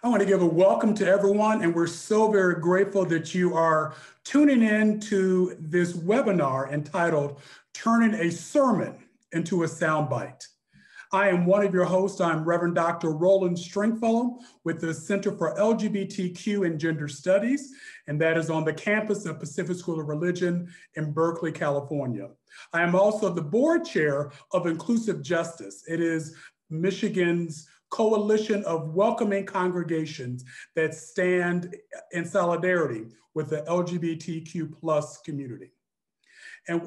I want to give a welcome to everyone, and we're so very grateful that you are tuning in to this webinar entitled Turning a Sermon into a Soundbite. I am one of your hosts. I'm Reverend Dr. Roland Stringfellow with the Center for LGBTQ and Gender Studies, and that is on the campus of Pacific School of Religion in Berkeley, California. I am also the board chair of Inclusive Justice. It is Michigan's coalition of welcoming congregations that stand in solidarity with the LGBTQ plus community. And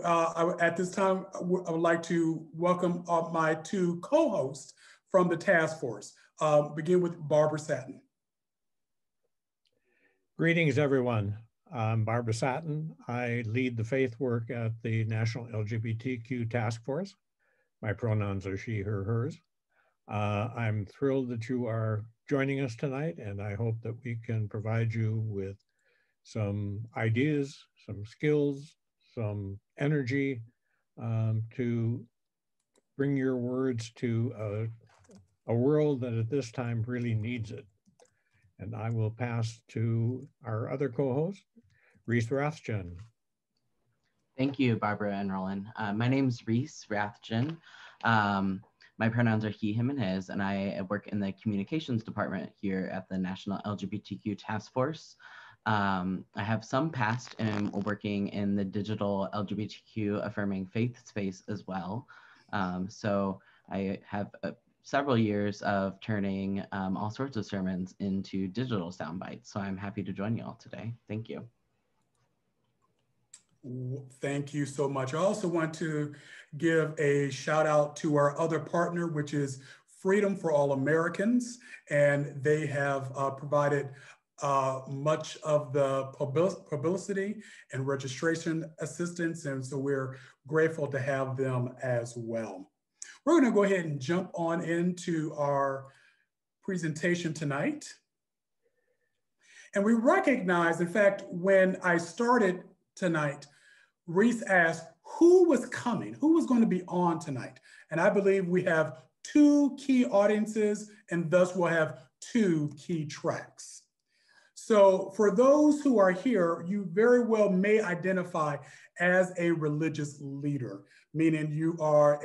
at this time, I would like to welcome my two co-hosts from the task force. Begin with Barbara Satin. Greetings, everyone. I'm Barbara Satin. I lead the faith work at the National LGBTQ Task Force. My pronouns are she, her, hers. I'm thrilled that you are joining us tonight, and I hope that we can provide you with some ideas, some skills, some energy to bring your words to a world that at this time really needs it. And I will pass to our other co-host, Reese Rathjen. Thank you, Barbara and Roland. My name's Reese Rathjen. My pronouns are he, him, and his, and I work in the communications department here at the National LGBTQ Task Force. I have some past in working in the digital LGBTQ affirming faith space as well. So I have several years of turning all sorts of sermons into digital sound bites. So I'm happy to join you all today. Thank you. Thank you so much. I also want to give a shout out to our other partner, which is Freedom for All Americans. And they have provided much of the publicity and registration assistance. And so we're grateful to have them as well. We're going to go ahead and jump on into our presentation tonight. And we recognize, in fact, when I started tonight, Reese asked who was coming, who was going to be on tonight. And I believe we have two key audiences, and thus we'll have two key tracks. So for those who are here, you very well may identify as a religious leader, meaning you are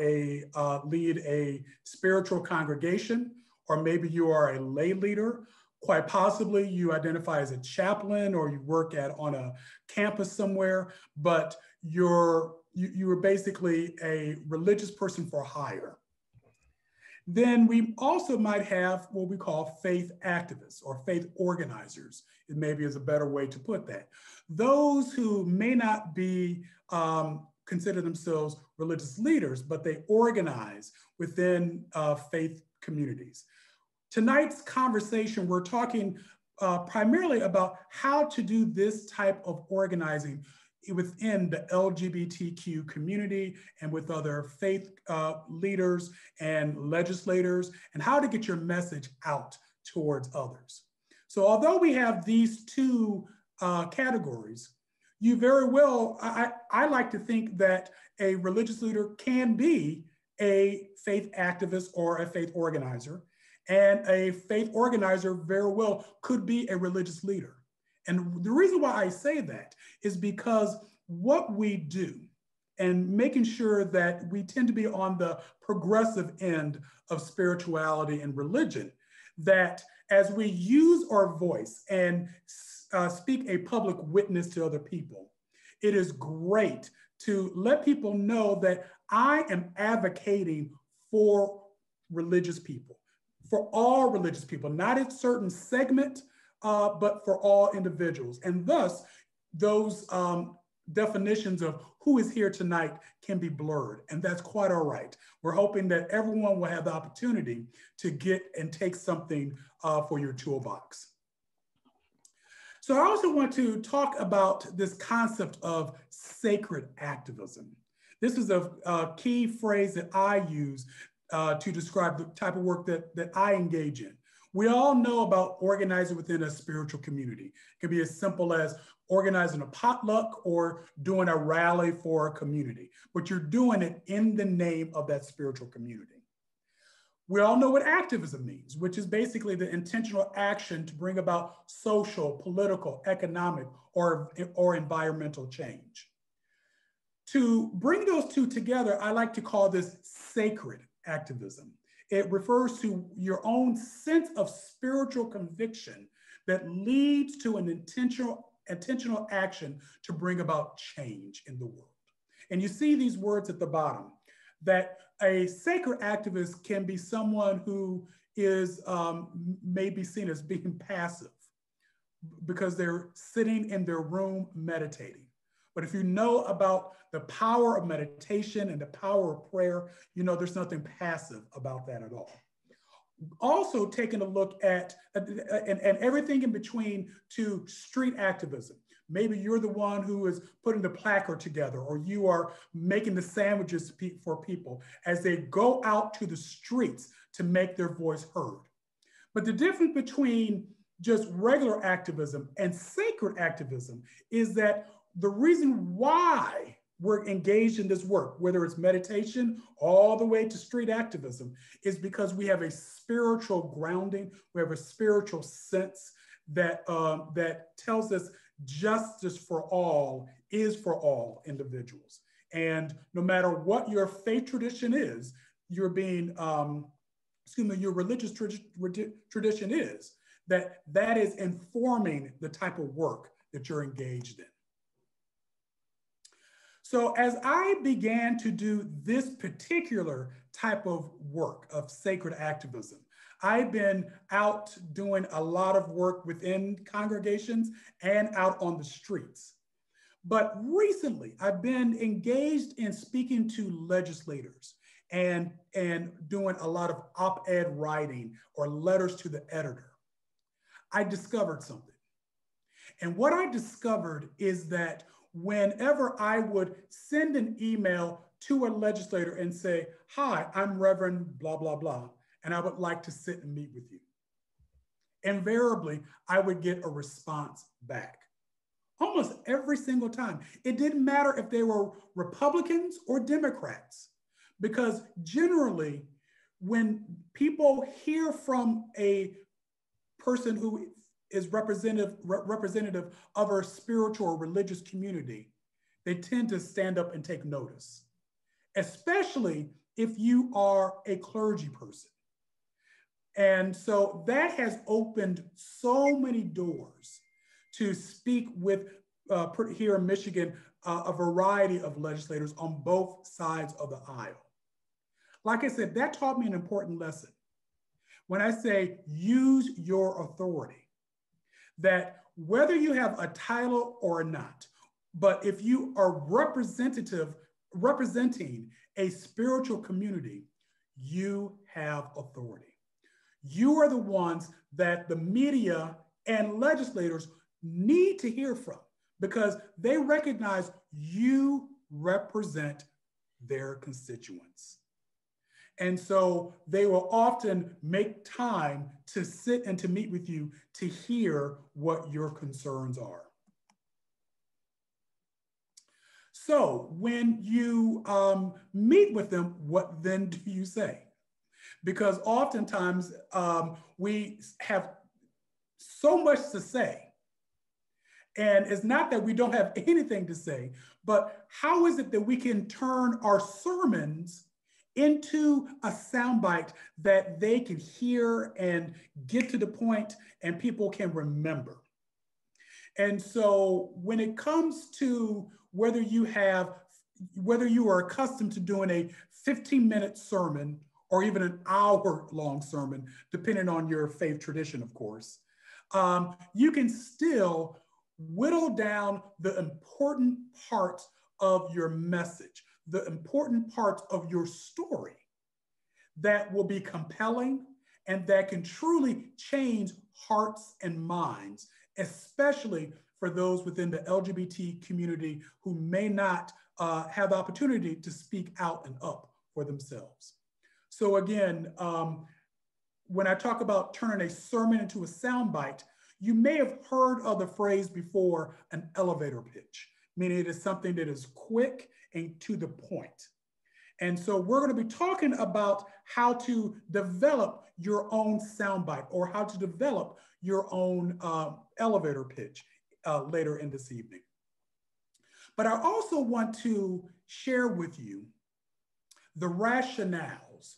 lead a spiritual congregation, or maybe you are a lay leader. Quite possibly you identify as a chaplain, or you work on a campus somewhere, but you're basically a religious person for hire. Then we also might have what we call faith activists or faith organizers. It maybe is a better way to put that. Those who may not be consider themselves religious leaders, but they organize within faith communities. Tonight's conversation, we're talking primarily about how to do this type of organizing within the LGBTQ community and with other faith leaders and legislators, and how to get your message out towards others. So although we have these two categories, you very well, I like to think that a religious leader can be a faith activist or a faith organizer. And a faith organizer very well could be a religious leader. And the reason why I say that is because what we do and making sure that we tend to be on the progressive end of spirituality and religion, that as we use our voice and speak a public witness to other people, it is great to let people know that I am advocating for religious people, for all religious people, not a certain segment, but for all individuals. And thus, those definitions of who is here tonight can be blurred, and that's quite all right. We're hoping that everyone will have the opportunity to get and take something for your toolbox. So I also want to talk about this concept of sacred activism. This is a key phrase that I use to describe the type of work that I engage in. We all know about organizing within a spiritual community. It can be as simple as organizing a potluck or doing a rally for a community, but you're doing it in the name of that spiritual community. We all know what activism means, which is basically the intentional action to bring about social, political, economic, or environmental change. To bring those two together, I like to call this sacred activism. It refers to your own sense of spiritual conviction that leads to an intentional action to bring about change in the world. And you see these words at the bottom, that a sacred activist can be someone who is maybe seen as being passive because they're sitting in their room meditating. But if you know about the power of meditation and the power of prayer, you know there's nothing passive about that at all. Also taking a look at, and everything in between, to street activism. Maybe you're the one who is putting the placard together, or you are making the sandwiches for people as they go out to the streets to make their voice heard. But the difference between just regular activism and sacred activism is that the reason why we're engaged in this work, whether it's meditation all the way to street activism, is because we have a spiritual grounding, we have a spiritual sense that, that tells us justice for all is for all individuals. And no matter what your faith tradition is, you're being, your religious tradition is, that is informing the type of work that you're engaged in. So as I began to do this particular type of work of sacred activism, I've been out doing a lot of work within congregations and out on the streets. But recently, I've been engaged in speaking to legislators and doing a lot of op-ed writing or letters to the editor. I discovered something. And what I discovered is that whenever I would send an email to a legislator and say, "Hi, I'm Reverend blah, blah, blah, and I would like to sit and meet with you," invariably, I would get a response back. Almost every single time. It didn't matter if they were Republicans or Democrats, because generally, when people hear from a person who is representative of our spiritual or religious community, they tend to stand up and take notice, especially if you are a clergy person. And so that has opened so many doors to speak with, here in Michigan, a variety of legislators on both sides of the aisle. Like I said, that taught me an important lesson. When I say use your authority, that whether you have a title or not, but if you are representing a spiritual community, you have authority. You are the ones that the media and legislators need to hear from, because they recognize you represent their constituents. And so they will often make time to sit and to meet with you to hear what your concerns are. So when you meet with them, what then do you say? Because oftentimes we have so much to say. And it's not that we don't have anything to say, but how is it that we can turn our sermons into a soundbite that they can hear and get to the point and people can remember? And so when it comes to whether you are accustomed to doing a 15-minute sermon or even an hour-long sermon, depending on your faith tradition, of course, you can still whittle down the important parts of your message, the important parts of your story that will be compelling and that can truly change hearts and minds, especially for those within the LGBT community who may not have the opportunity to speak out and up for themselves. So again, when I talk about turning a sermon into a soundbite, you may have heard of the phrase before, an elevator pitch, meaning it is something that is quick and to the point. And so we're going to be talking about how to develop your own soundbite or how to develop your own elevator pitch later in this evening. But I also want to share with you the rationales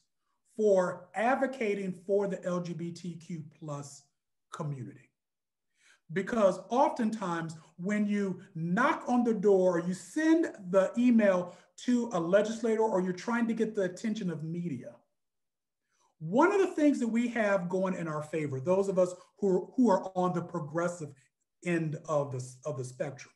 for advocating for the LGBTQ plus community. Because oftentimes when you knock on the door, or you send the email to a legislator, or you're trying to get the attention of media, one of the things that we have going in our favor, those of us who are on the progressive end of the spectrum,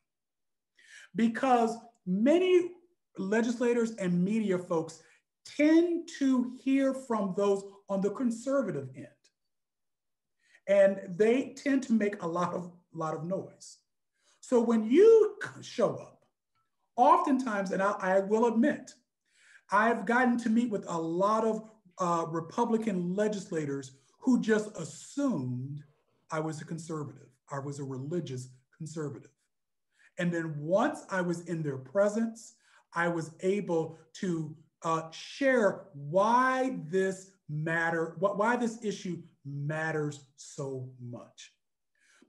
because many legislators and media folks tend to hear from those on the conservative end. And they tend to make a lot of noise. So when you show up, oftentimes, and I will admit, I've gotten to meet with a lot of Republican legislators who just assumed I was a conservative. I was a religious conservative. And then once I was in their presence, I was able to share why this issue matters so much.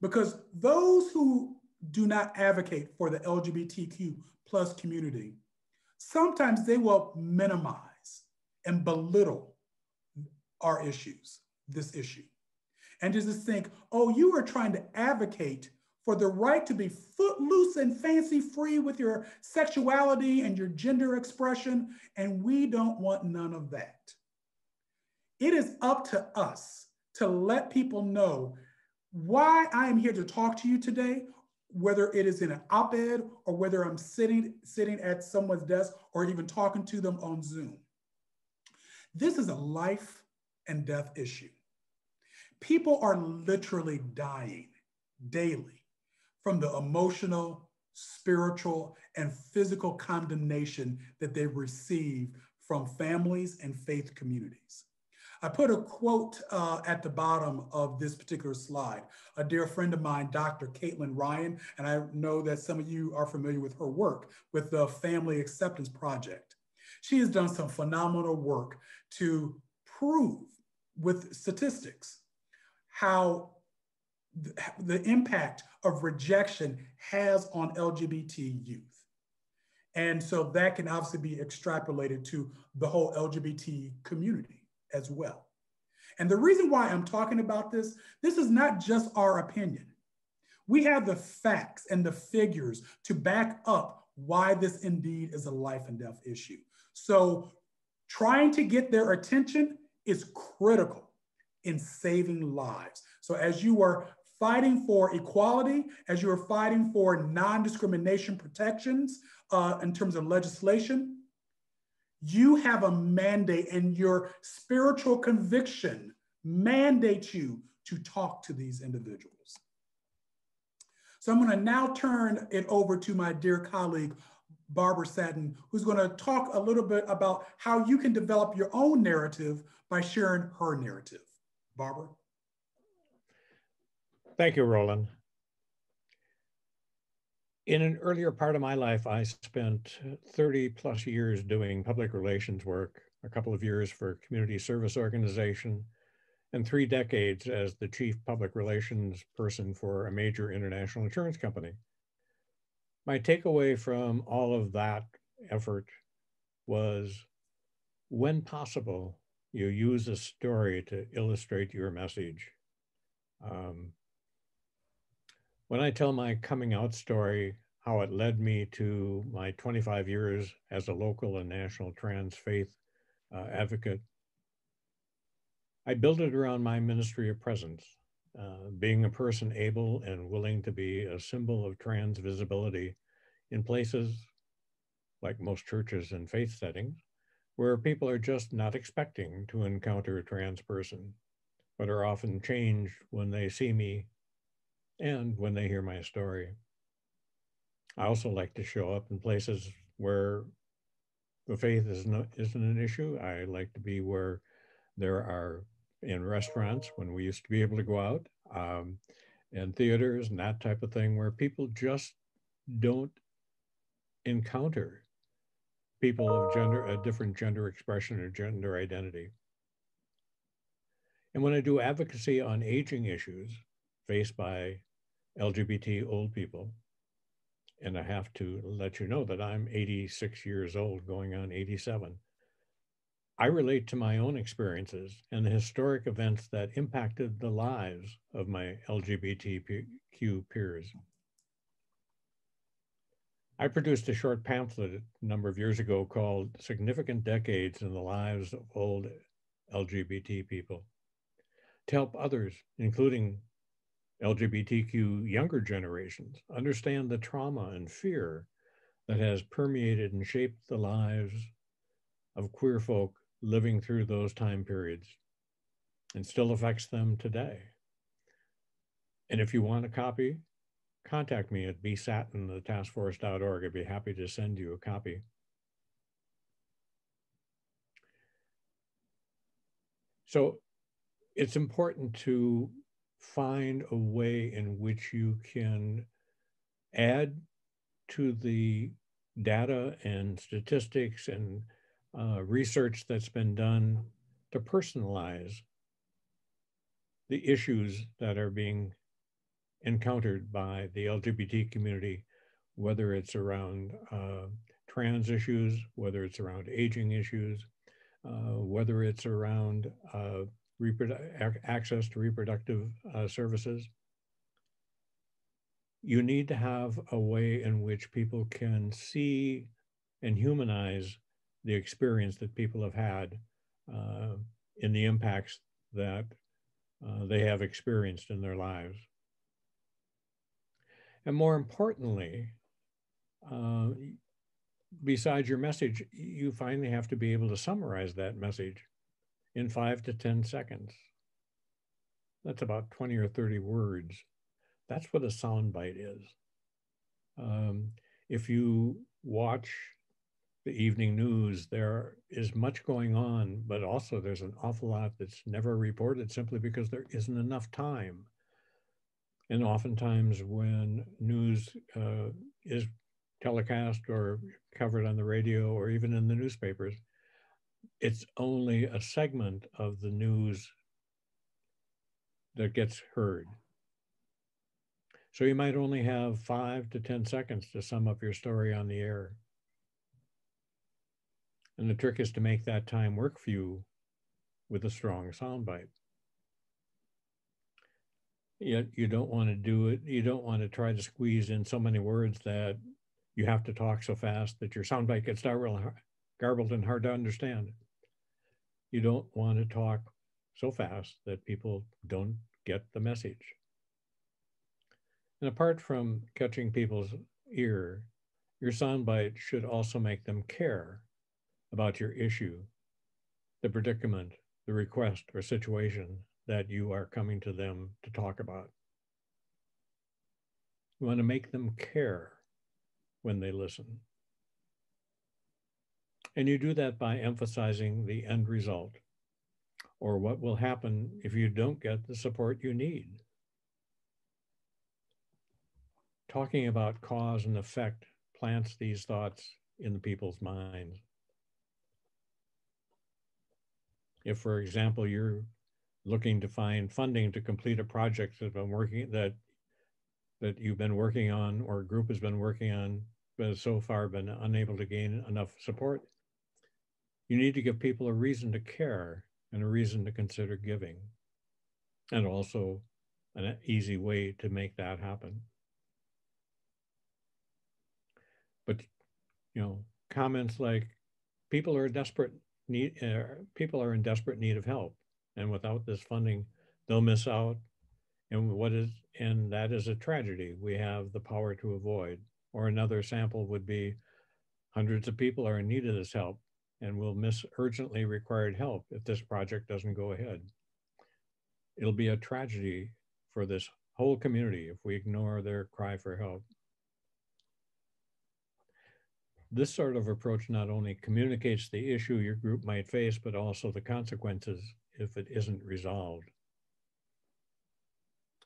Because those who do not advocate for the LGBTQ plus community, sometimes they will minimize and belittle our issues, this issue. And just think, oh, you are trying to advocate for the right to be footloose and fancy free with your sexuality and your gender expression, and we don't want none of that. It is up to us to let people know why I am here to talk to you today, whether it is in an op-ed or whether I'm sitting at someone's desk or even talking to them on Zoom. This is a life and death issue. People are literally dying daily from the emotional, spiritual, and physical condemnation that they receive from families and faith communities. I put a quote at the bottom of this particular slide. A dear friend of mine, Dr. Caitlin Ryan, and I know that some of you are familiar with her work with the Family Acceptance Project. She has done some phenomenal work to prove with statistics how the impact of rejection has on LGBT youth. And so that can obviously be extrapolated to the whole LGBT community as well. And the reason why I'm talking about this is not just our opinion. We have the facts and the figures to back up why this indeed is a life and death issue. So trying to get their attention is critical in saving lives. So as you are fighting for equality, as you are fighting for non-discrimination protections in terms of legislation, you have a mandate, and your spiritual conviction mandates you to talk to these individuals. So I'm going to now turn it over to my dear colleague, Barbara Satin, who's going to talk a little bit about how you can develop your own narrative by sharing her narrative. Barbara? Thank you, Roland. In an earlier part of my life, I spent 30 plus years doing public relations work, a couple of years for a community service organization, and 3 decades as the chief public relations person for a major international insurance company. My takeaway from all of that effort was, when possible, you use a story to illustrate your message. When I tell my coming out story, how it led me to my 25 years as a local and national trans faith advocate, I built it around my ministry of presence, being a person able and willing to be a symbol of trans visibility in places like most churches and faith settings, where people are just not expecting to encounter a trans person, but are often changed when they see me and when they hear my story. I also like to show up in places where the faith isn't an issue. I like to be where there are, in restaurants when we used to be able to go out, and theaters and that type of thing, where people just don't encounter people of a different gender expression or gender identity. And when I do advocacy on aging issues faced by LGBT old people, and I have to let you know that I'm 86 years old, going on 87, I relate to my own experiences and the historic events that impacted the lives of my LGBTQ peers. I produced a short pamphlet a number of years ago called Significant Decades in the Lives of Old LGBT People to help others, including LGBTQ younger generations, understand the trauma and fear that has permeated and shaped the lives of queer folk living through those time periods and still affects them today. And if you want a copy, contact me at bsatin@thetaskforce.org. I'd be happy to send you a copy. So it's important to find a way in which you can add to the data and statistics and research that's been done to personalize the issues that are being encountered by the LGBT community, whether it's around trans issues, whether it's around aging issues, whether it's around access to reproductive services. You need to have a way in which people can see and humanize the experience that people have had in the impacts that they have experienced in their lives. And more importantly, besides your message, you finally have to be able to summarize that message in 5 to 10 seconds. That's about 20 or 30 words. That's what a soundbite is. If you watch the evening news, there is much going on, but also there's an awful lot that's never reported simply because there isn't enough time. And oftentimes when news is telecast or covered on the radio or even in the newspapers, it's only a segment of the news that gets heard. So you might only have 5 to 10 seconds to sum up your story on the air. And the trick is to make that time work for you with a strong soundbite. Yet you don't want to do it. You don't want to try to squeeze in so many words that you have to talk so fast that your soundbite gets garbled and hard to understand. You don't want to talk so fast that people don't get the message. And apart from catching people's ear, your soundbite should also make them care about your issue, the predicament, the request or situation that you are coming to them to talk about. You want to make them care when they listen. And you do that by emphasizing the end result, or what will happen if you don't get the support you need. Talking about cause and effect plants these thoughts in the people's minds. If, for example, you're looking to find funding to complete a project that you've been working on, or a group has been working on, but has so far been unable to gain enough support, you need to give people a reason to care and a reason to consider giving, and also an easy way to make that happen. But comments like people are in desperate need of help, and without this funding, they'll miss out. And that is a tragedy we have the power to avoid. Or another sample would be hundreds of people are in need of this help and will miss urgently required help if this project doesn't go ahead. It'll be a tragedy for this whole community if we ignore their cry for help. This sort of approach not only communicates the issue your group might face, but also the consequences if it isn't resolved.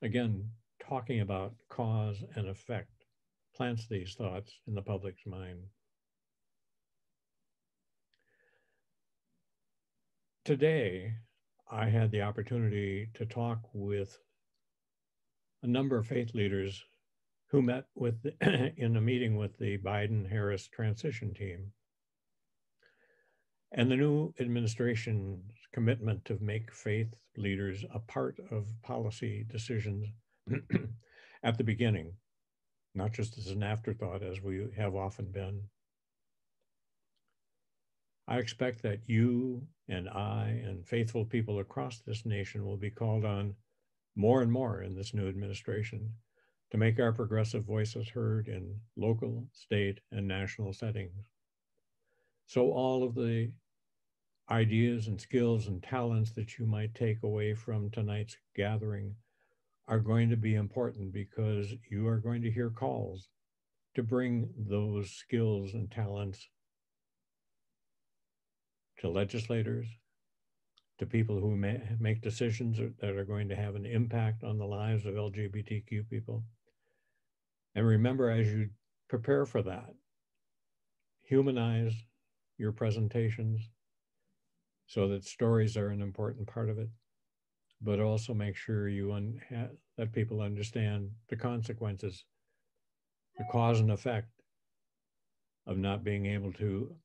Again, talking about cause and effect plants these thoughts in the public's mind. today, I had the opportunity to talk with a number of faith leaders who met with in a meeting with the Biden-Harris transition team. And the new administration's commitment to make faith leaders a part of policy decisions at the beginning, not just as an afterthought as we have often been. I expect that you and I and faithful people across this nation will be called on more and more in this new administration to make our progressive voices heard in local, state, and national settings. So all of the ideas and skills and talents that you might take away from tonight's gathering are going to be important, because you are going to hear calls to bring those skills and talents to legislators, to people who make decisions that are going to have an impact on the lives of LGBTQ people. And remember, as you prepare for that, humanize your presentations so that stories are an important part of it, but also make sure you let people understand the consequences, the cause and effect of not being able to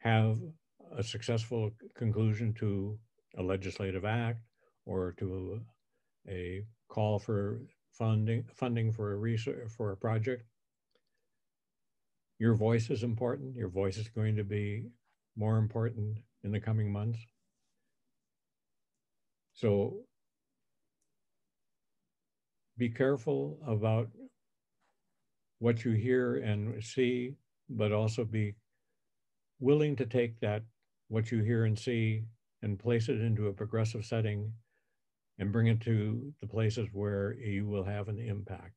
have a successful conclusion to a legislative act or to a call for funding for a project. Your voice is important. Your voice is going to be more important in the coming months. So be careful about what you hear and see, but also be willing to take that, what you hear and see, and place it into a progressive setting and bring it to the places where you will have an impact.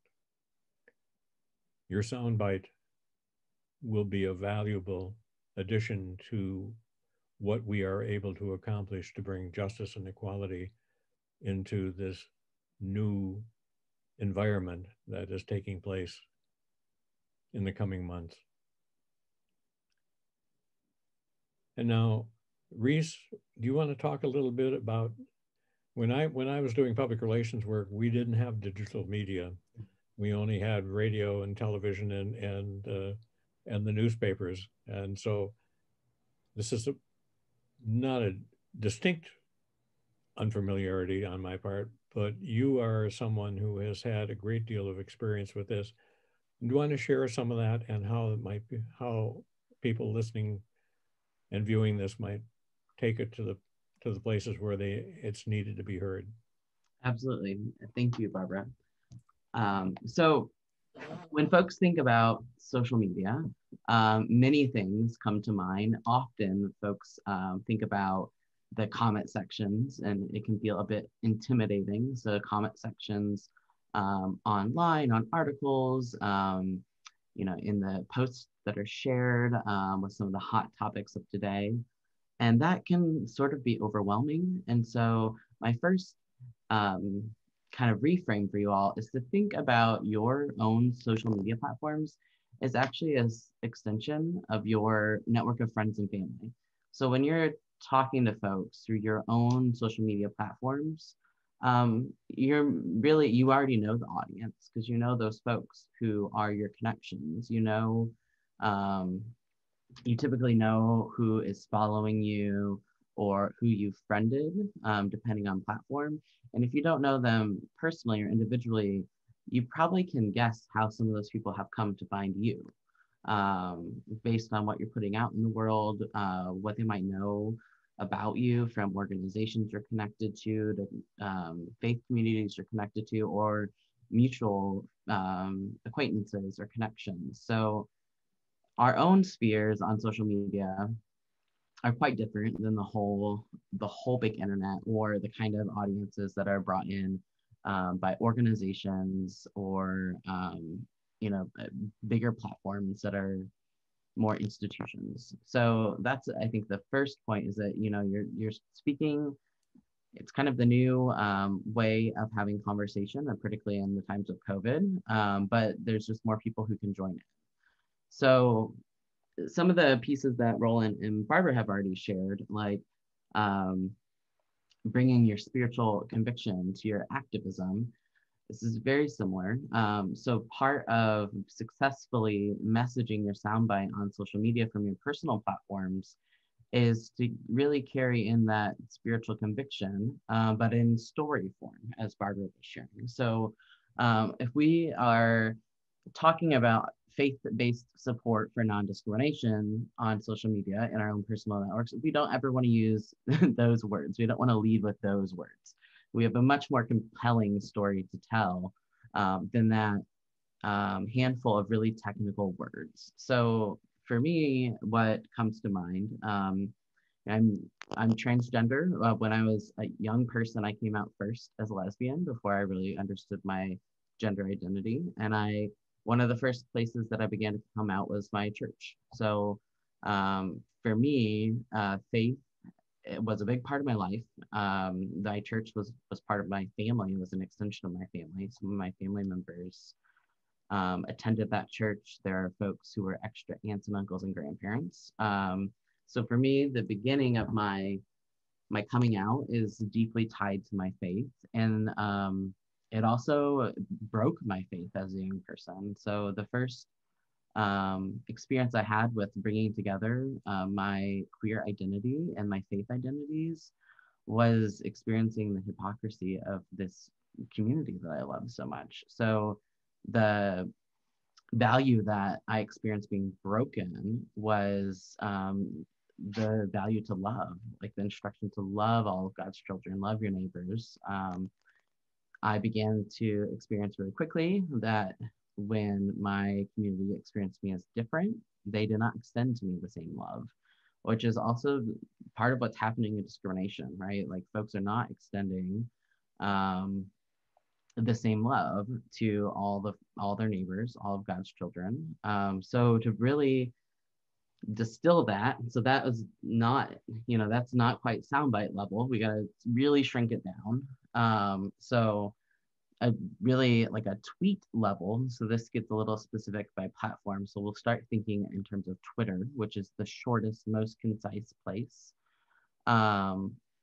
Your soundbite will be a valuable addition to what we are able to accomplish to bring justice and equality into this new environment that is taking place in the coming months. And now, Reese, do you want to talk a little bit about when I was doing public relations work, we didn't have digital media. We only had radio and television and the newspapers. And so this is not a distinct unfamiliarity on my part, but you are someone who has had a great deal of experience with this. Do you want to share some of that and how it might be, how people listening and viewing this might take it to the places where it's needed to be heard? Absolutely. Thank you, Barbara. So when folks think about social media, many things come to mind. Often folks think about the comment sections, and it can feel a bit intimidating. So comment sections online, on articles, in the posts that are shared with some of the hot topics of today. And that can sort of be overwhelming. And so my first kind of reframe for you all is to think about your own social media platforms as actually as extension of your network of friends and family. So when you're talking to folks through your own social media platforms, you already know the audience, because you know those folks who are your connections. You typically know who is following you or who you've friended, depending on platform. And if you don't know them personally or individually, you probably can guess how some of those people have come to find you, based on what you're putting out in the world, what they might know about you from organizations you're connected to faith communities you're connected to, or mutual acquaintances or connections. So our own spheres on social media are quite different than the whole big internet, or the kind of audiences that are brought in by organizations or bigger platforms that are more institutions. So that's, I think, the first point, is that you're speaking. It's kind of the new way of having conversation, and particularly in the times of COVID. But there's just more people who can join it. So some of the pieces that Roland and Barbara have already shared, like bringing your spiritual conviction to your activism, this is very similar. So part of successfully messaging your soundbite on social media from your personal platforms is to really carry in that spiritual conviction, but in story form, as Barbara was sharing. So if we are talking about faith-based support for non-discrimination on social media in our own personal networks, we don't ever want to use those words. We don't want to lead with those words. We have a much more compelling story to tell than that handful of really technical words. So for me, what comes to mind, I'm transgender. When I was a young person, I came out first as a lesbian before I really understood my gender identity. And one of the first places that I began to come out was my church. So for me, faith, it was a big part of my life. My church was part of my family. It was an extension of my family. Some of my family members attended that church. There are folks who were extra aunts and uncles and grandparents. So for me, the beginning of my coming out is deeply tied to my faith. And it also broke my faith as a young person. So the first experience I had with bringing together my queer identity and my faith identities was experiencing the hypocrisy of this community that I love so much. So the value that I experienced being broken was the value to love, like the instruction to love all of God's children, love your neighbors. I began to experience really quickly that when my community experienced me as different, they did not extend to me the same love, which is also part of what's happening in discrimination, right? Like folks are not extending the same love to all their neighbors, all of God's children. So to really distill that, so that was not, that's not quite soundbite level. We got to really shrink it down. So a really like a tweet level. So this gets a little specific by platform. So we'll start thinking in terms of Twitter, which is the shortest, most concise place.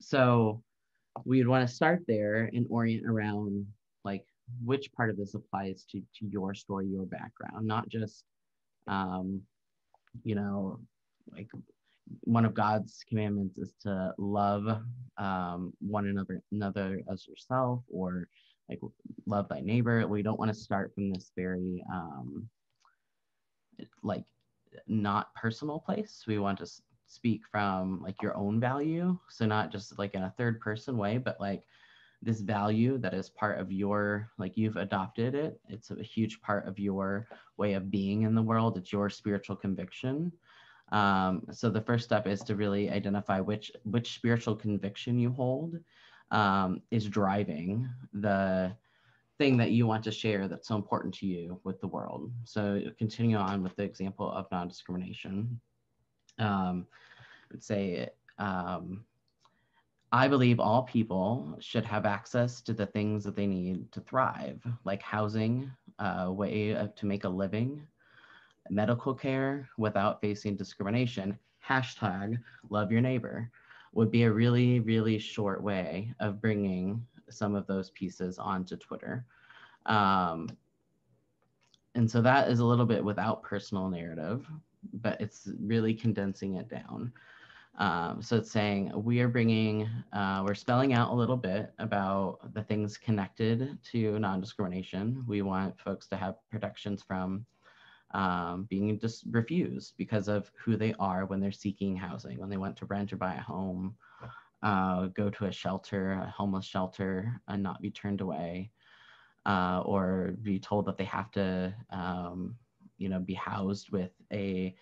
So we'd want to start there and orient around like which part of this applies to your story, your background, not just, like one of God's commandments is to love one another as yourself, or like love thy neighbor. We don't want to start from this very like not personal place. We want to speak from like your own value. So not just like in a third person way, but like this value that is part of your, like you've adopted it. It's a huge part of your way of being in the world. It's your spiritual conviction. So the first step is to really identify which spiritual conviction you hold is driving the thing that you want to share that's so important to you with the world. So continue on with the example of non-discrimination. I would say, I believe all people should have access to the things that they need to thrive, like housing, a way to make a living, medical care without facing discrimination. Hashtag love your neighbor would be a really, really short way of bringing some of those pieces onto Twitter. And so that is a little bit without personal narrative, but it's really condensing it down. So it's saying we're spelling out a little bit about the things connected to non-discrimination. We want folks to have protections from being just refused because of who they are when they're seeking housing, when they want to rent or buy a home, go to a shelter, a homeless shelter, and not be turned away, or be told that they have to, be housed with a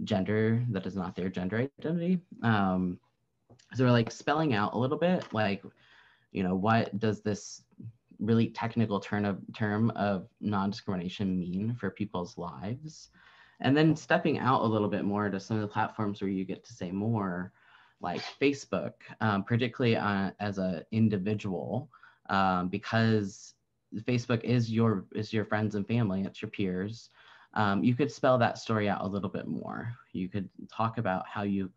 gender that is not their gender identity. So we're like spelling out a little bit, like, what does this really technical term of non-discrimination mean for people's lives? And then stepping out a little bit more to some of the platforms where you get to say more, like Facebook, particularly as an individual, because Facebook is your friends and family, it's your peers. you could spell that story out a little bit more. You could talk about how you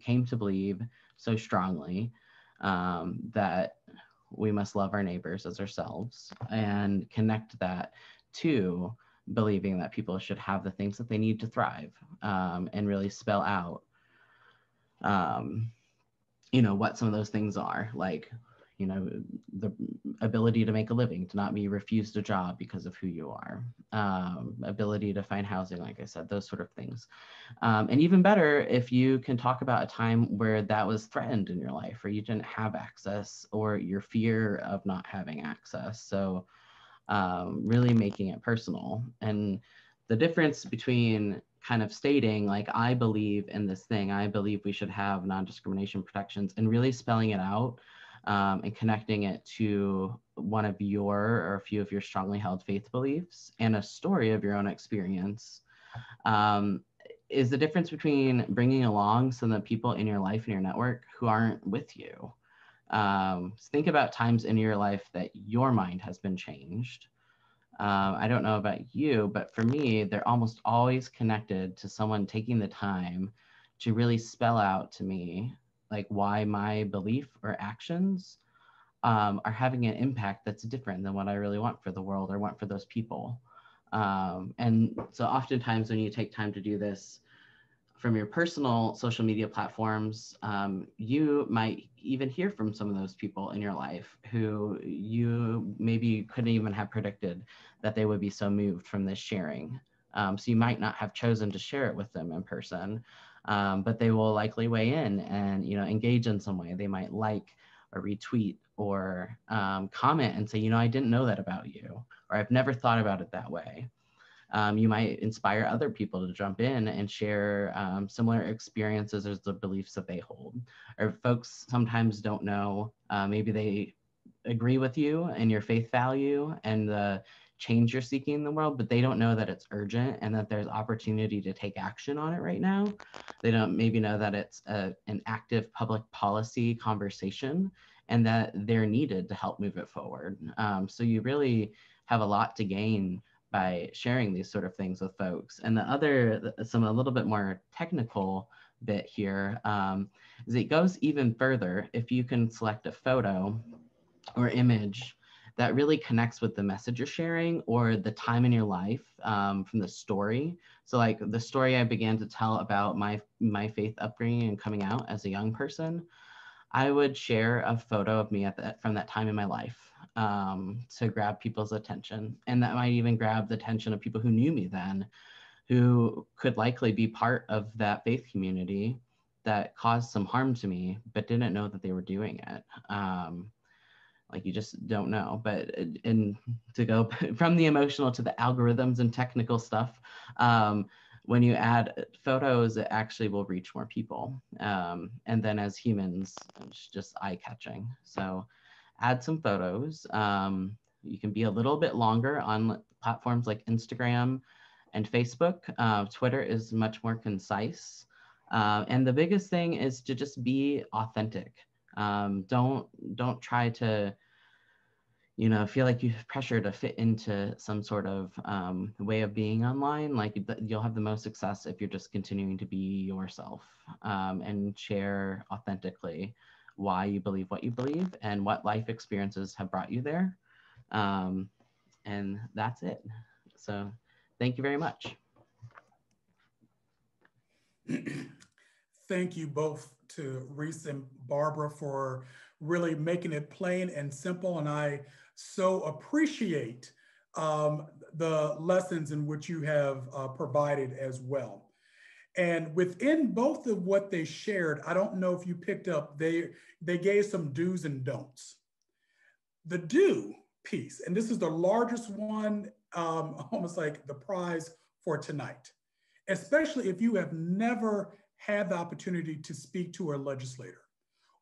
came to believe so strongly that we must love our neighbors as ourselves, and connect that to believing that people should have the things that they need to thrive, and really spell out, what some of those things are, like, the ability to make a living, to not be refused a job because of who you are, ability to find housing, like I said, those sort of things. And even better, if you can talk about a time where that was threatened in your life, or you didn't have access, or your fear of not having access. So really making it personal. And the difference between kind of stating, like, I believe in this thing, I believe we should have non-discrimination protections, and really spelling it out, and connecting it to one of your, or a few of your strongly held faith beliefs, and a story of your own experience, is the difference between bringing along some of the people in your life and your network who aren't with you. Think about times in your life that your mind has been changed. I don't know about you, but for me, they're almost always connected to someone taking the time to really spell out to me, like, why my belief or actions are having an impact that's different than what I really want for the world or want for those people. And so oftentimes when you take time to do this from your personal social media platforms, you might even hear from some of those people in your life who you maybe couldn't even have predicted that they would be so moved from this sharing. So you might not have chosen to share it with them in person, but they will likely weigh in and engage in some way. They might like or retweet or comment and say, I didn't know that about you, or I've never thought about it that way. You might inspire other people to jump in and share similar experiences as the beliefs that they hold. Or folks sometimes don't know, maybe they agree with you and your faith value and the change you're seeking in the world, but they don't know that it's urgent and that there's opportunity to take action on it right now. They don't maybe know that it's an active public policy conversation and that they're needed to help move it forward. So you really have a lot to gain by sharing these sort of things with folks. And the other, some a little bit more technical bit here, is it goes even further if you can select a photo or image that really connects with the message you're sharing or the time in your life, from the story. So like the story I began to tell about my faith upbringing and coming out as a young person, I would share a photo of me from that time in my life, to grab people's attention. And that might even grab the attention of people who knew me then, who could likely be part of that faith community that caused some harm to me, but didn't know that they were doing it. Like, you just don't know. But and to go from the emotional to the algorithms and technical stuff, when you add photos, it actually will reach more people. And then as humans, it's just eye-catching. So add some photos. You can be a little bit longer on platforms like Instagram and Facebook. Twitter is much more concise. And the biggest thing is to just be authentic. Don't try to feel like you have pressure to fit into some sort of way of being online. Like, you'll have the most success if you're just continuing to be yourself, and share authentically why you believe what you believe and what life experiences have brought you there. And that's it. So thank you very much. Thank you both to Reese and Barbara for really making it plain and simple. And I so appreciate the lessons in which you have provided as well. And within both of what they shared, I don't know if you picked up, they gave some do's and don'ts. The do piece, and this is the largest one, almost like the prize for tonight, especially if you have never had the opportunity to speak to a legislator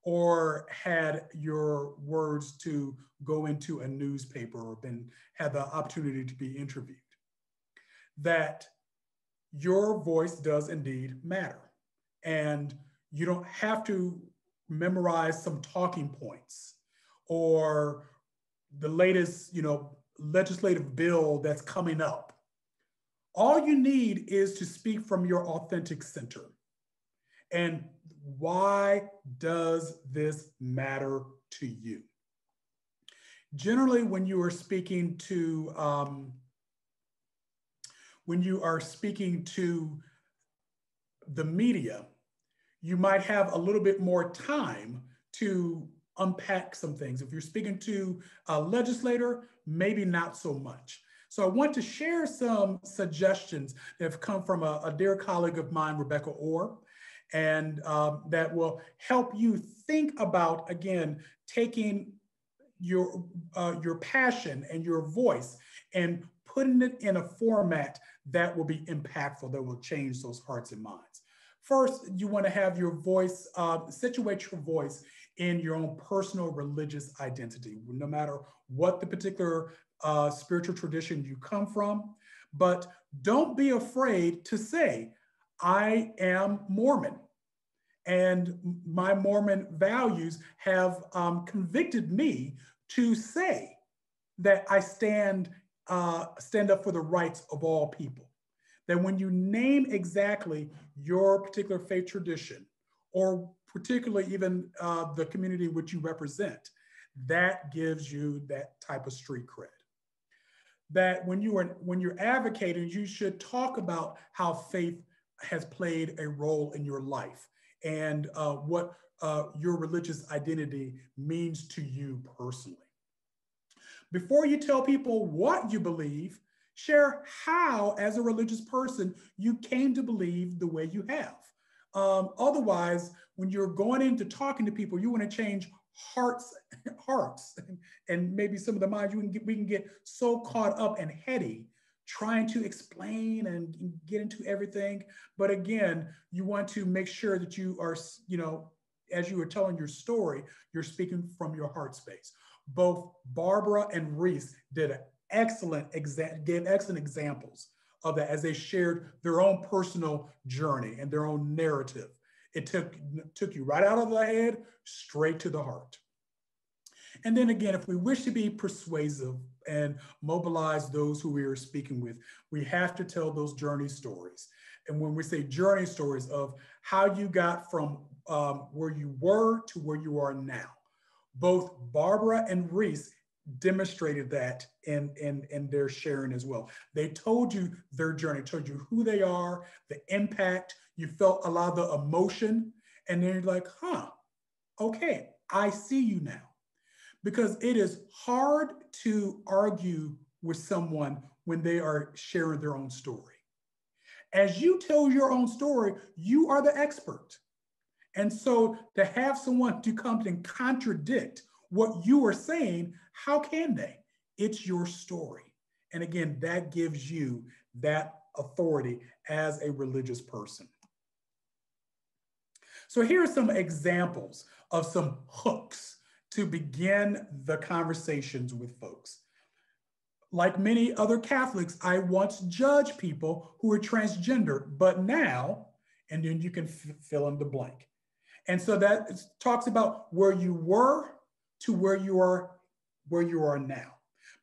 or had your words to go into a newspaper or had the opportunity to be interviewed, that your voice does indeed matter. And you don't have to memorize some talking points or the latest, legislative bill that's coming up. All you need is to speak from your authentic center. And why does this matter to you? Generally, when you are speaking to the media, you might have a little bit more time to unpack some things. If you're speaking to a legislator, maybe not so much. So I want to share some suggestions that have come from a dear colleague of mine, Rebecca Orr, and that will help you think about, again, taking your passion and your voice and putting it in a format that will be impactful, that will change those hearts and minds. First, you want to have your voice, situate your voice in your own personal religious identity, no matter what the particular spiritual tradition you come from. But don't be afraid to say, I am Mormon, and my Mormon values have convicted me to say that I stand up for the rights of all people. That when you name exactly your particular faith tradition, or particularly even the community which you represent, that gives you that type of street cred. That when you're advocating, you should talk about how faith has played a role in your life and what your religious identity means to you personally. Before you tell people what you believe, share how, as a religious person, you came to believe the way you have. Otherwise, when you're going into talking to people, you want to change hearts, and maybe some of the minds. We can get so caught up and heady trying to explain and get into everything. But again, you want to make sure that you are, as you are telling your story, you're speaking from your heart space. Both Barbara and Reese did gave excellent examples of that as they shared their own personal journey and their own narrative. It took you right out of the head, straight to the heart. And then again, if we wish to be persuasive and mobilize those who we are speaking with, we have to tell those journey stories. And when we say journey stories of how you got from where you were to where you are now, both Barbara and Reese demonstrated that in their sharing as well. They told you their journey, told you who they are, the impact, you felt a lot of the emotion, and then you're like, okay, I see you now. Because it is hard to argue with someone when they are sharing their own story. As you tell your own story, you are the expert. And so to have someone to come and contradict what you are saying, how can they? It's your story. And again, that gives you that authority as a religious person. So here are some examples of some hooks to begin the conversations with folks. Like many other Catholics, I once judged people who were transgender, but now, and then you can fill in the blank. And so that talks about where you were to where you are now.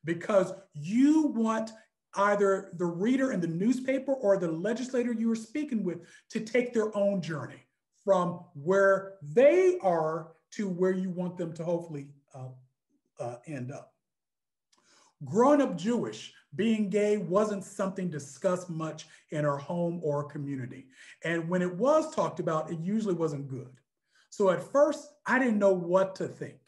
Because you want either the reader in the newspaper or the legislator you are speaking with to take their own journey from where they are to where you want them to hopefully end up. Growing up Jewish, being gay wasn't something discussed much in our home or community. And when it was talked about, it usually wasn't good. So at first, I didn't know what to think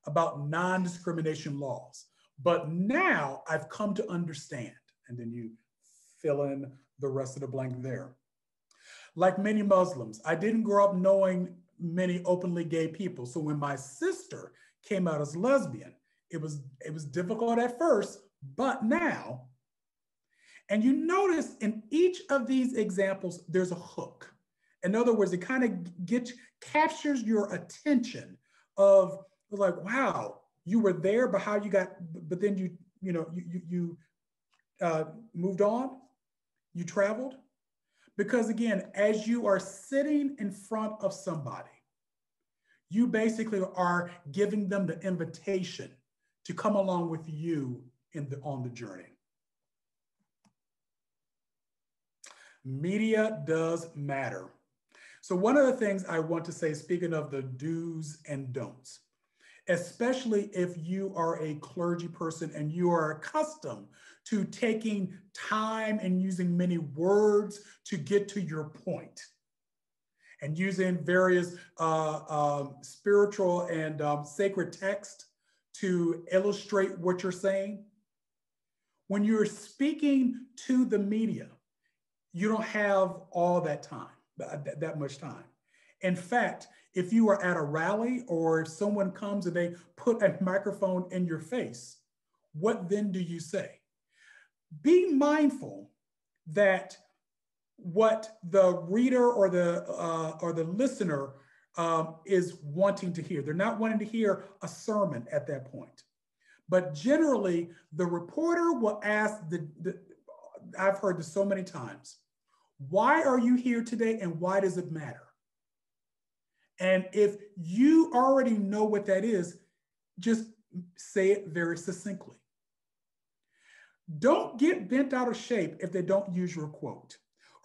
about non-discrimination laws. But now I've come to understand, and then you fill in the rest of the blank there. Like many Muslims, I didn't grow up knowing many openly gay people. So when my sister came out as lesbian, it was difficult at first, but now. And you notice in each of these examples, there's a hook. In other words, it kind of captures your attention of like, wow, you were there, but how you got, but then you moved on, you traveled. Because again, as you are sitting in front of somebody, you basically are giving them the invitation to come along with you on the journey. Media does matter. So one of the things I want to say, speaking of the do's and don'ts, especially if you are a clergy person and you are accustomed to taking time and using many words to get to your point, and using various spiritual and sacred text to illustrate what you're saying. When you're speaking to the media, you don't have all that time, that much time. In fact, if you are at a rally or if someone comes and they put a microphone in your face, what then do you say? Be mindful that what the reader or the listener is wanting to hear. They're not wanting to hear a sermon at that point. But generally, the reporter will ask, I've heard this so many times, why are you here today and why does it matter? And if you already know what that is, just say it very succinctly. Don't get bent out of shape if they don't use your quote.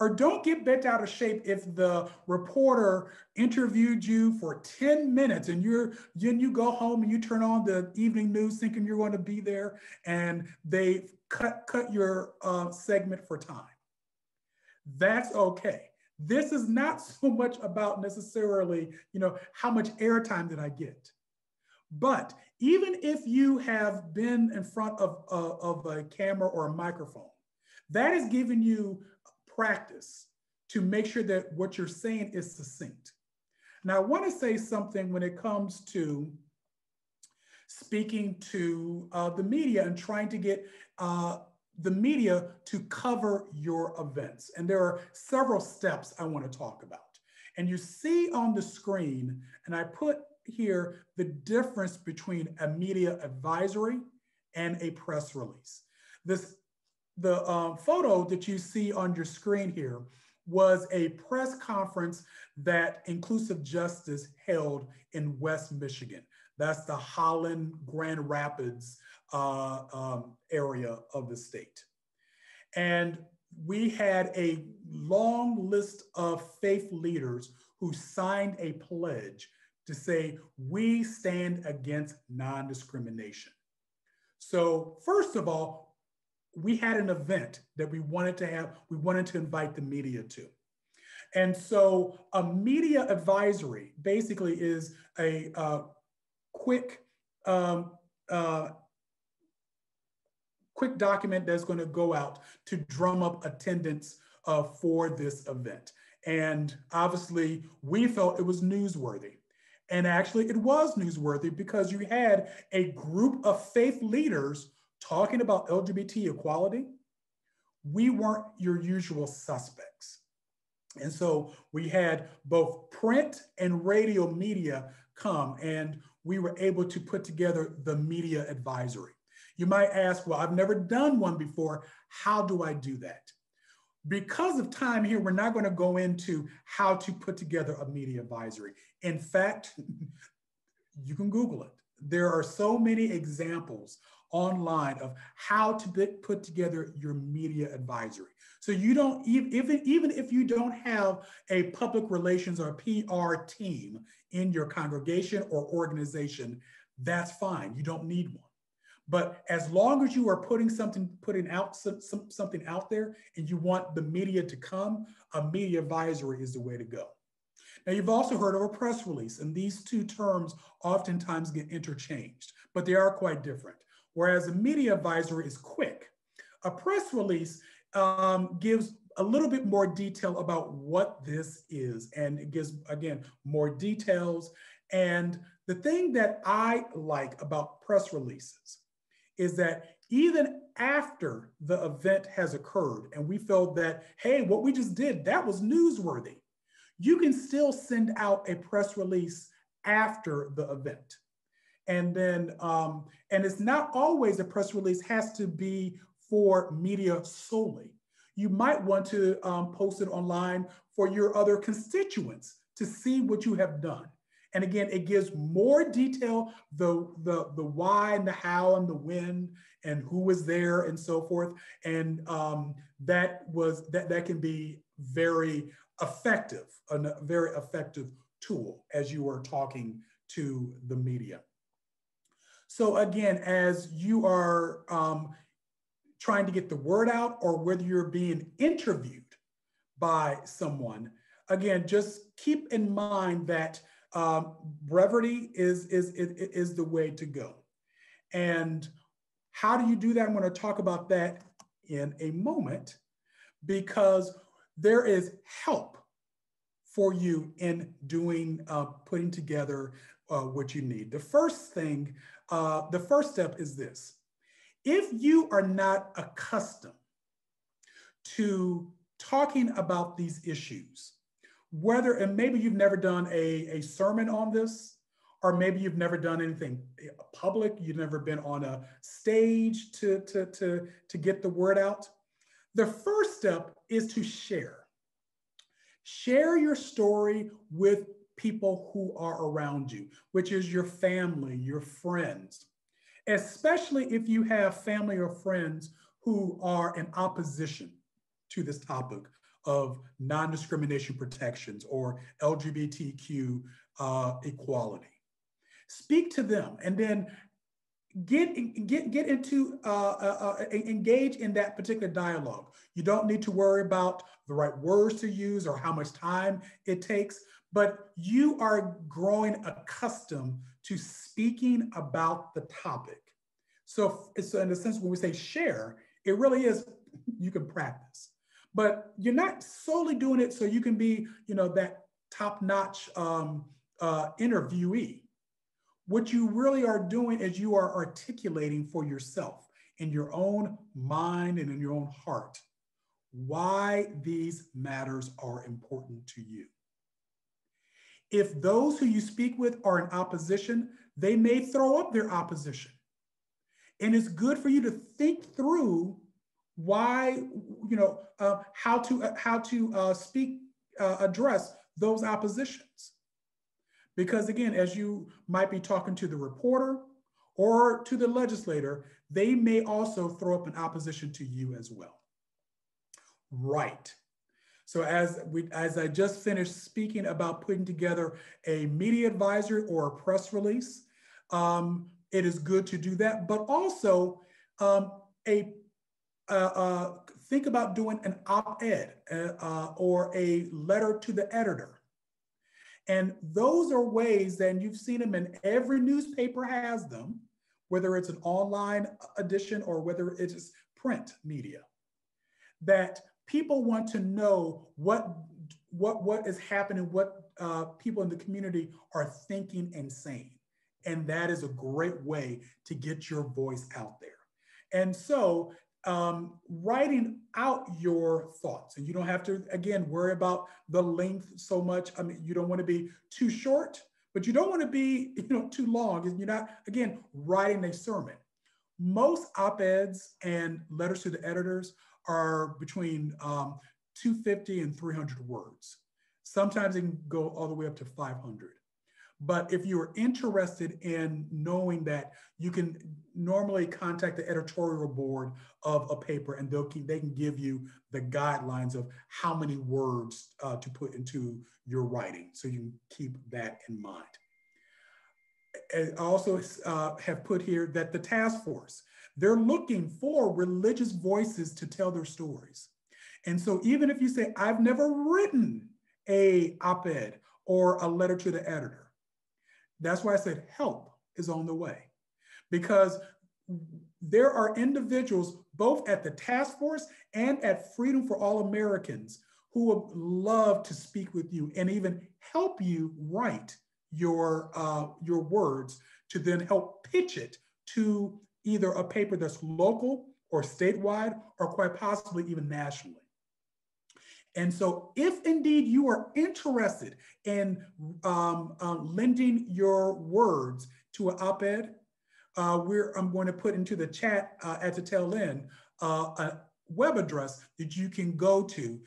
Or don't get bent out of shape if the reporter interviewed you for 10 minutes and you go home and you turn on the evening news thinking you're going to be there and they cut your segment for time. That's okay. This is not so much about necessarily, how much airtime did I get? But even if you have been in front of a camera or a microphone, that is giving you practice to make sure that what you're saying is succinct. Now, I want to say something when it comes to speaking to the media and trying to get the media to cover your events. And there are several steps I want to talk about. And you see on the screen, and I put here the difference between a media advisory and a press release. The photo that you see on your screen here was a press conference that Inclusive Justice held in West Michigan. That's the Holland, Grand Rapids area of the state. And we had a long list of faith leaders who signed a pledge to say, we stand against non-discrimination. So first of all, we had an event that we wanted to invite the media to. And so a media advisory basically is a quick document that's going to go out to drum up attendance for this event. And obviously we felt it was newsworthy. And actually it was newsworthy because you had a group of faith leaders talking about LGBT equality. We weren't your usual suspects. And so we had both print and radio media come, and we were able to put together the media advisory. You might ask, well, I've never done one before. How do I do that? Because of time here, we're not going to go into how to put together a media advisory. In fact, you can Google it. There are so many examples online of how to put together your media advisory. So you don't, even if you don't have a public relations or PR team in your congregation or organization, that's fine. You don't need one. But as long as you are putting something out there and you want the media to come, a media advisory is the way to go. Now, you've also heard of a press release, and these two terms oftentimes get interchanged, but they are quite different. Whereas a media advisory is quick, a press release gives a little bit more detail about what this is, and it gives, again, more details. And the thing that I like about press releases is that even after the event has occurred and we felt that, hey, what we just did, that was newsworthy, you can still send out a press release after the event. And then, and it's not always a press release has to be for media solely. You might want to post it online for your other constituents to see what you have done. And again, it gives more detail, the why and the how and the when and who was there and so forth. And that can be very effective, a very effective tool as you are talking to the media. So again, as you are trying to get the word out, or whether you're being interviewed by someone, again, just keep in mind that brevity is the way to go. And how do you do that? I'm going to talk about that in a moment, because there is help for you in doing, putting together what you need. The first thing, the first step is this. If you are not accustomed to talking about these issues, whether, and maybe you've never done a sermon on this, or maybe you've never done anything public, you've never been on a stage to get the word out, the first step is to share. Share your story with people who are around you, which is your family, your friends, especially if you have family or friends who are in opposition to this topic of non-discrimination protections or LGBTQ equality. Speak to them, and then get into engage in that particular dialogue. You don't need to worry about the right words to use or how much time it takes, but you are growing accustomed to speaking about the topic. So in a sense, when we say share, it really is, you can practice, but you're not solely doing it so you can be, that top-notch interviewee. What you really are doing is you are articulating for yourself in your own mind and in your own heart why these matters are important to you. If those who you speak with are in opposition, they may throw up their opposition. And it's good for you to think through why, how to address those oppositions. Because again, as you might be talking to the reporter or to the legislator, they may also throw up an opposition to you as well. Right. So as I just finished speaking about putting together a media advisory or a press release, it is good to do that, but also think about doing an op-ed or a letter to the editor. And those are ways that, and you've seen them in every newspaper has them, whether it's an online edition or whether it is print media, that people want to know what is happening, what people in the community are thinking and saying. And that is a great way to get your voice out there. And so writing out your thoughts, and you don't have to, again, worry about the length so much. I mean, you don't want to be too short, but you don't want to be, too long. You're not, again, writing a sermon. Most op-eds and letters to the editors are between 250 and 300 words. Sometimes it can go all the way up to 500. But if you're interested in knowing that, you can normally contact the editorial board of a paper, and they can give you the guidelines of how many words to put into your writing. So you can keep that in mind. I also have put here that the task force, they're looking for religious voices to tell their stories. And so even if you say, I've never written a op-ed or a letter to the editor, that's why I said help is on the way, because there are individuals both at the task force and at Freedom for All Americans who would love to speak with you and even help you write your words to then help pitch it to either a paper that's local or statewide or quite possibly even nationally. And so if indeed you are interested in lending your words to an op-ed, I'm going to put into the chat at the tail end a web address that you can go to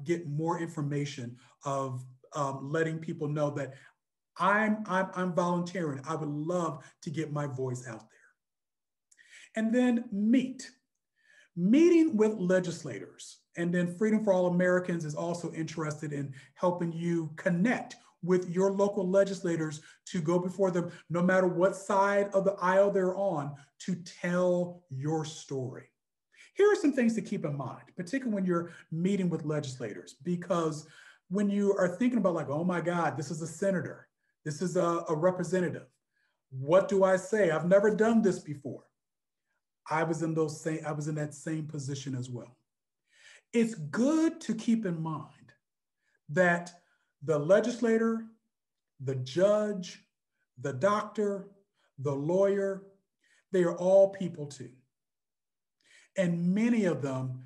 get more information of letting people know that I'm volunteering. I would love to get my voice out there. And then meet. meeting with legislators. And then Freedom for All Americans is also interested in helping you connect with your local legislators to go before them, no matter what side of the aisle they're on, to tell your story. Here are some things to keep in mind, particularly when you're meeting with legislators, because when you are thinking about like, oh my God, this is a senator, this is a representative. What do I say? I've never done this before. I was in that same position as well. It's good to keep in mind that the legislator, the judge, the doctor, the lawyer, they are all people too. And many of them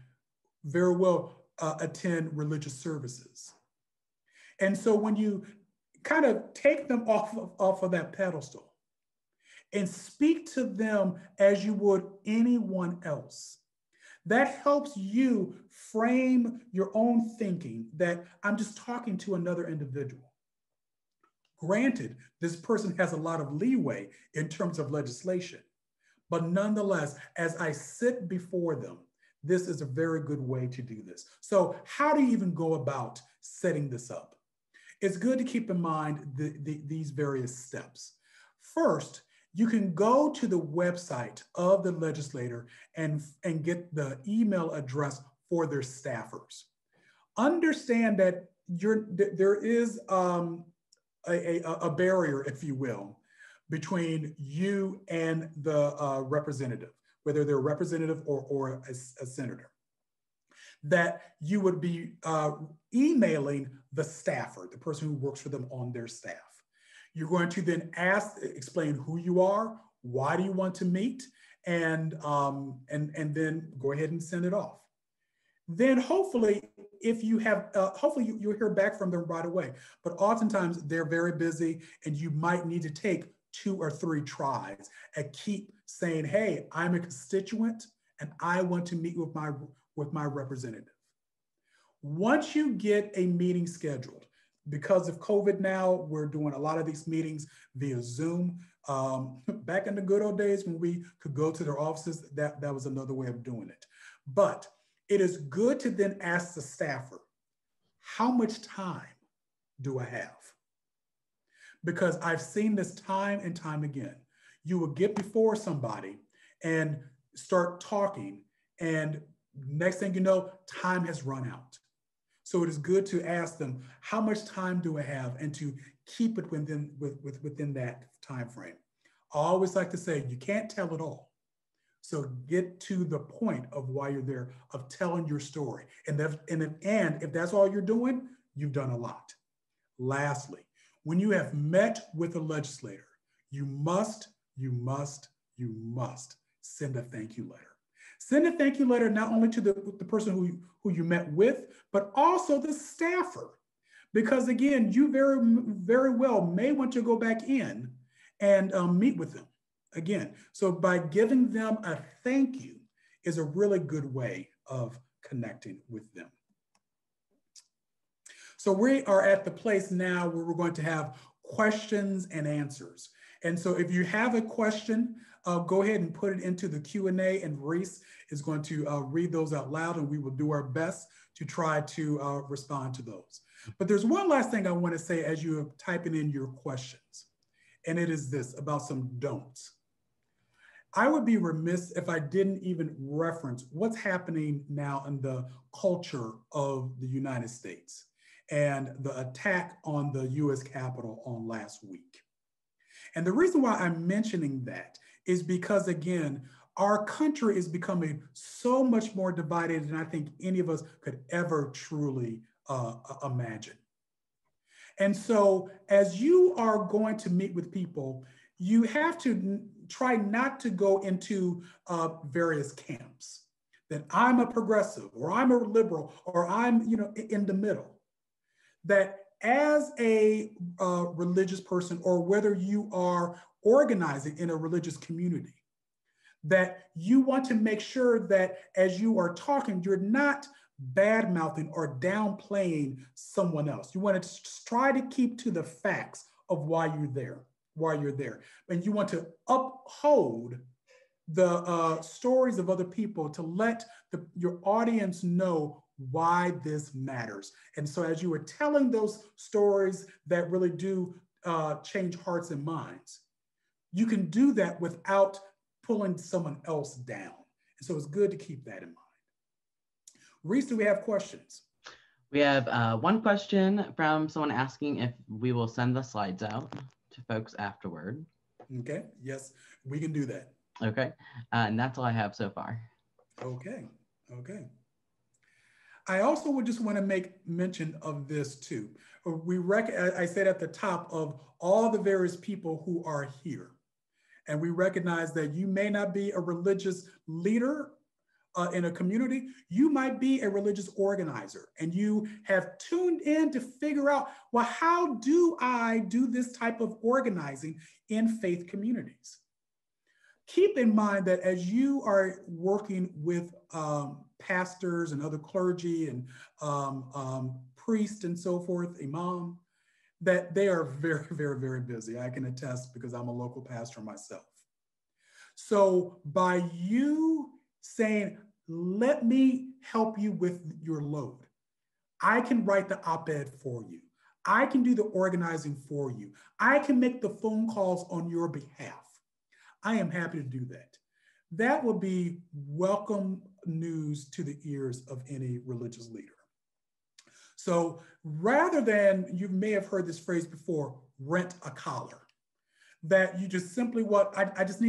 very well attend religious services. And so when you kind of take them off of that pedestal and speak to them as you would anyone else, that helps you frame your own thinking that I'm just talking to another individual. Granted, this person has a lot of leeway in terms of legislation, but nonetheless, as I sit before them, this is a very good way to do this. So how do you even go about setting this up? It's good to keep in mind these various steps. First, you can go to the website of the legislator and get the email address for their staffers. Understand that there is a barrier, if you will, between you and the representative, whether they're a representative or a senator, that you would be emailing the staffer, the person who works for them on their staff. You're going to then explain who you are, why do you want to meet, and then go ahead and send it off. Then hopefully, if you have, hopefully you'll hear back from them right away. But oftentimes they're very busy and you might need to take 2 or 3 tries and keep saying, hey, I'm a constituent and I want to meet with my representative. Once you get a meeting scheduled, because of COVID now, we're doing a lot of these meetings via Zoom. Back in the good old days when we could go to their offices, that was another way of doing it. But it is good to then ask the staffer, how much time do I have? Because I've seen this time and time again. You will get before somebody and start talking, and next thing you know, time has run out. So it is good to ask them, how much time do I have, and to keep it within that time frame. I always like to say, you can't tell it all. So get to the point of why you're there, of telling your story. And if that's all you're doing, you've done a lot. Lastly, when you have met with a legislator, you must send a thank you letter. Send a thank you letter not only to the person who you met with, but also the staffer. Because again, you very well may want to go back in and meet with them again. So by giving them a thank you is a really good way of connecting with them. So we are at the place now where we're going to have questions and answers. And so if you have a question, go ahead and put it into the Q&A, and Reese is going to read those out loud, and we will do our best to try to respond to those. But there's one last thing I want to say as you're typing in your questions, and it is this about some don'ts. I would be remiss if I didn't even reference what's happening now in the culture of the United States and the attack on the US Capitol on last week. And the reason why I'm mentioning that is because, again, our country is becoming so much more divided than I think any of us could ever truly imagine. And so as you are going to meet with people, you have to try not to go into various camps, that I'm a progressive, or I'm a liberal, or I'm in the middle. That as a religious person, or whether you are organizing in a religious community, that you want to make sure that as you are talking, you're not bad-mouthing or downplaying someone else. You want to try to keep to the facts of why you're there, And you want to uphold the stories of other people, to let your audience know why this matters. And so as you were telling those stories that really do change hearts and minds, you can do that without pulling someone else down. And so it's good to keep that in mind. Reese, do we have questions? We have one question from someone asking if we will send the slides out to folks afterward. Okay, yes, we can do that. Okay, and that's all I have so far. Okay, okay. I also would just want to make mention of this too. I said at the top of all the various people who are here, and we recognize that you may not be a religious leader in a community, you might be a religious organizer, and you have tuned in to figure out, well, how do I do this type of organizing in faith communities? Keep in mind that as you are working with pastors and other clergy and priests and so forth, imam, that they are very, very, very busy. I can attest because I'm a local pastor myself. So by you saying, let me help you with your load, I can write the op-ed for you. I can do the organizing for you. I can make the phone calls on your behalf. I am happy to do that. That will be welcome news to the ears of any religious leader. So rather than, you may have heard this phrase before, rent a collar, that you just simply I just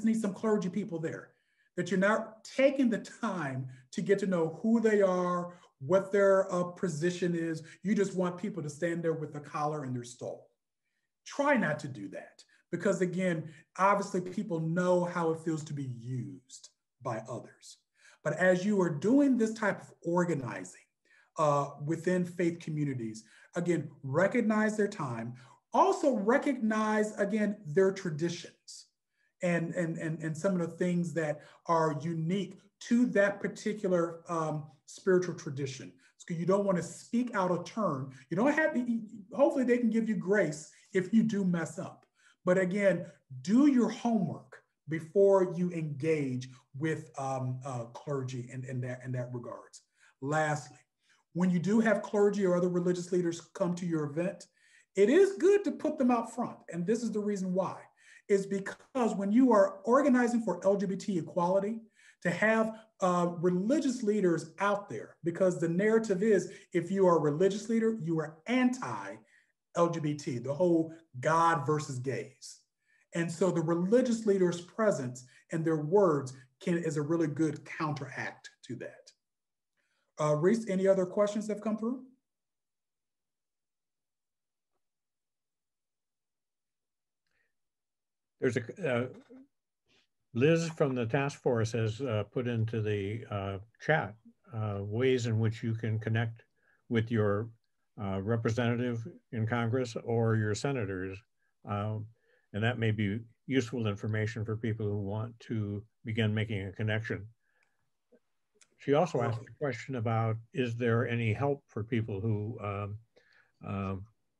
need some clergy people there, that you're not taking the time to get to know who they are, what their position is. You just want people to stand there with a collar in their stole. Try not to do that, because again, obviously people know how it feels to be used by others. But as you are doing this type of organizing within faith communities, again, recognize their time. Also recognize, again, their traditions and some of the things that are unique to that particular spiritual tradition. So you don't want to speak out of turn. You don't have to, hopefully they can give you grace if you do mess up. But again, do your homework before you engage with clergy in that regards. Lastly, when you do have clergy or other religious leaders come to your event, it is good to put them out front. And this is the reason why, is because when you are organizing for LGBT equality, to have religious leaders out there, because the narrative is, if you are a religious leader, you are anti-LGBT, the whole God versus gays. And so the religious leaders' presence and their words is a really good counteract to that. Reese, any other questions that have come through? There's a Liz from the task force has put into the chat ways in which you can connect with your representative in Congress or your senators. And that may be useful information for people who want to begin making a connection. She also asked a question about, is there any help for people who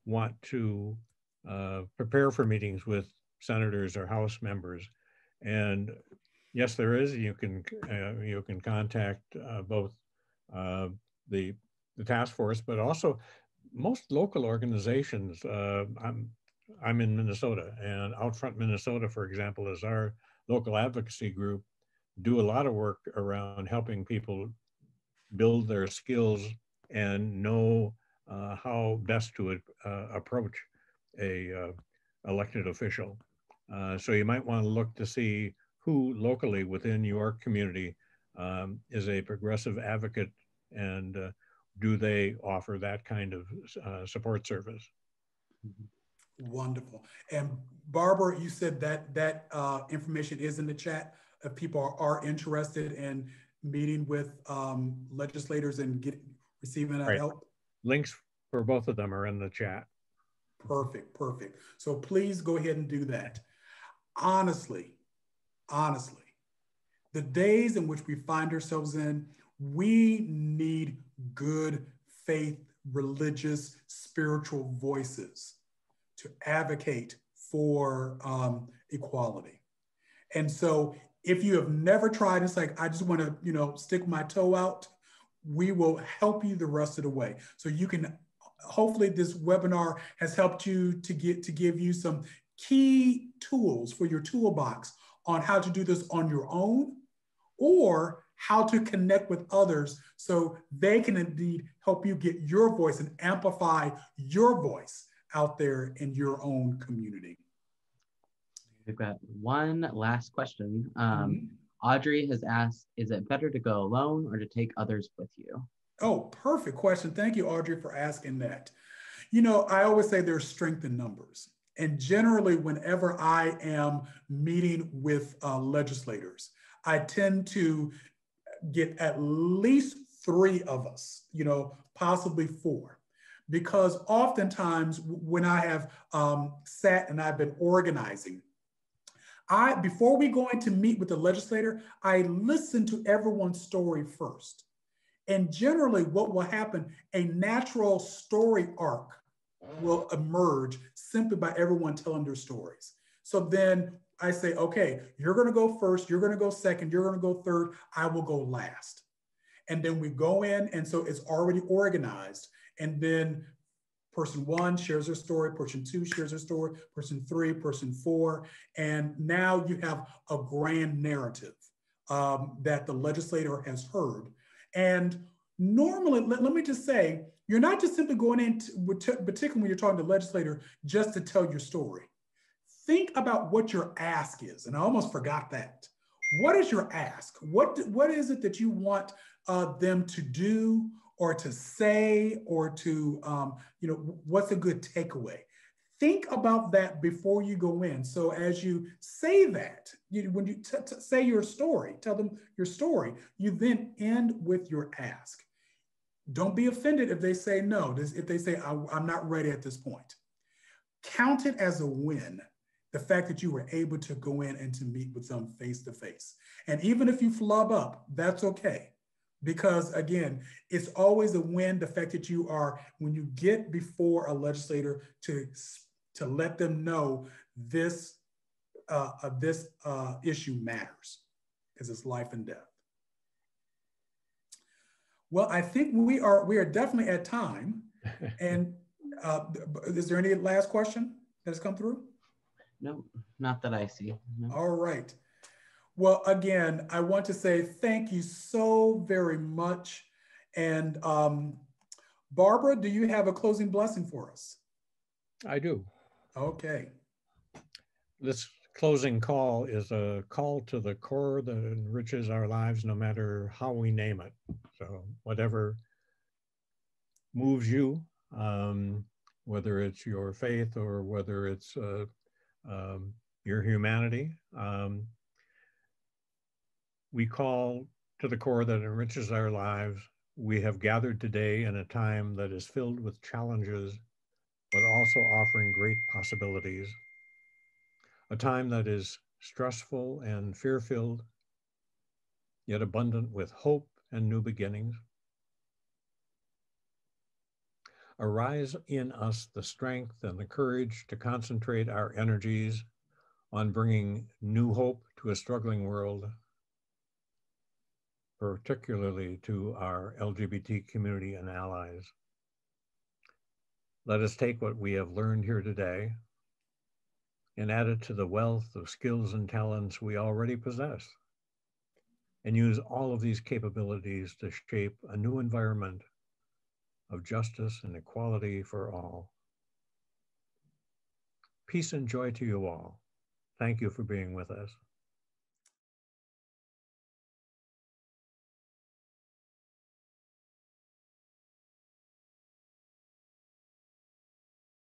want to prepare for meetings with senators or House members? And yes, there is. You can contact both the task force, but also most local organizations. I'm in Minnesota, and Outfront Minnesota, for example, is our local advocacy group, do a lot of work around helping people build their skills and know how best to approach a elected official. So you might want to look to see who locally within your community is a progressive advocate, and do they offer that kind of support service. Wonderful. And Barbara, you said that information is in the chat. If people are interested in meeting with legislators and receiving that help. Links for both of them are in the chat. Perfect, perfect. So please go ahead and do that. Honestly, the days in which we find ourselves in, we need good faith, religious, spiritual voices to advocate for equality. And so If you have never tried, it's like, I just want to, stick my toe out, we will help you the rest of the way. So you can, hopefully this webinar has helped you to give you some key tools for your toolbox on how to do this on your own, or how to connect with others so they can indeed help you get your voice and amplify your voice out there in your own community. We've got one last question. Audrey has asked, is it better to go alone or to take others with you? Oh, perfect question. Thank you, Audrey, for asking that. I always say there's strength in numbers. And generally, whenever I am meeting with legislators, I tend to get at least 3 of us, possibly 4. Because oftentimes when I have sat and I've been organizing, before we go in to meet with the legislator, I listen to everyone's story first. And generally what will happen, a natural story arc will emerge simply by everyone telling their stories. So then I say, okay, you're gonna go first, you're gonna go second, you're gonna go third, I will go last. And then we go in, and so it's already organized. And then person 1 shares their story, person 2 shares their story, person 3, person 4. And now you have a grand narrative that the legislator has heard. And normally, let me just say, you're not just simply going in, particularly when you're talking to the legislator, just to tell your story. Think about what your ask is. And I almost forgot that. What is your ask? What is it that you want them to do or to say, or to, what's a good takeaway? Think about that before you go in. So as you say that, when you say your story, tell them your story, you then end with your ask. Don't be offended if they say no, if they say, I'm not ready at this point. Count it as a win, the fact that you were able to go in and to meet with them face to face. And even if you flub up, that's okay. Because again, it's always a win, the fact that you are, when you get before a legislator to let them know this issue matters, because it's life and death. Well, I think we are definitely at time. And is there any last question that has come through? No, not that I see. No. All right. Well, again, I want to say thank you so very much. And Barbara, do you have a closing blessing for us? I do. Okay. This closing call is a call to the core that enriches our lives, no matter how we name it. So whatever moves you, whether it's your faith or whether it's your humanity, we call to the core that enriches our lives. We have gathered today in a time that is filled with challenges, but also offering great possibilities. A time that is stressful and fear-filled, yet abundant with hope and new beginnings. Arise in us the strength and the courage to concentrate our energies on bringing new hope to a struggling world, particularly to our LGBT community and allies. Let us take what we have learned here today and add it to the wealth of skills and talents we already possess, and use all of these capabilities to shape a new environment of justice and equality for all. Peace and joy to you all. Thank you for being with us.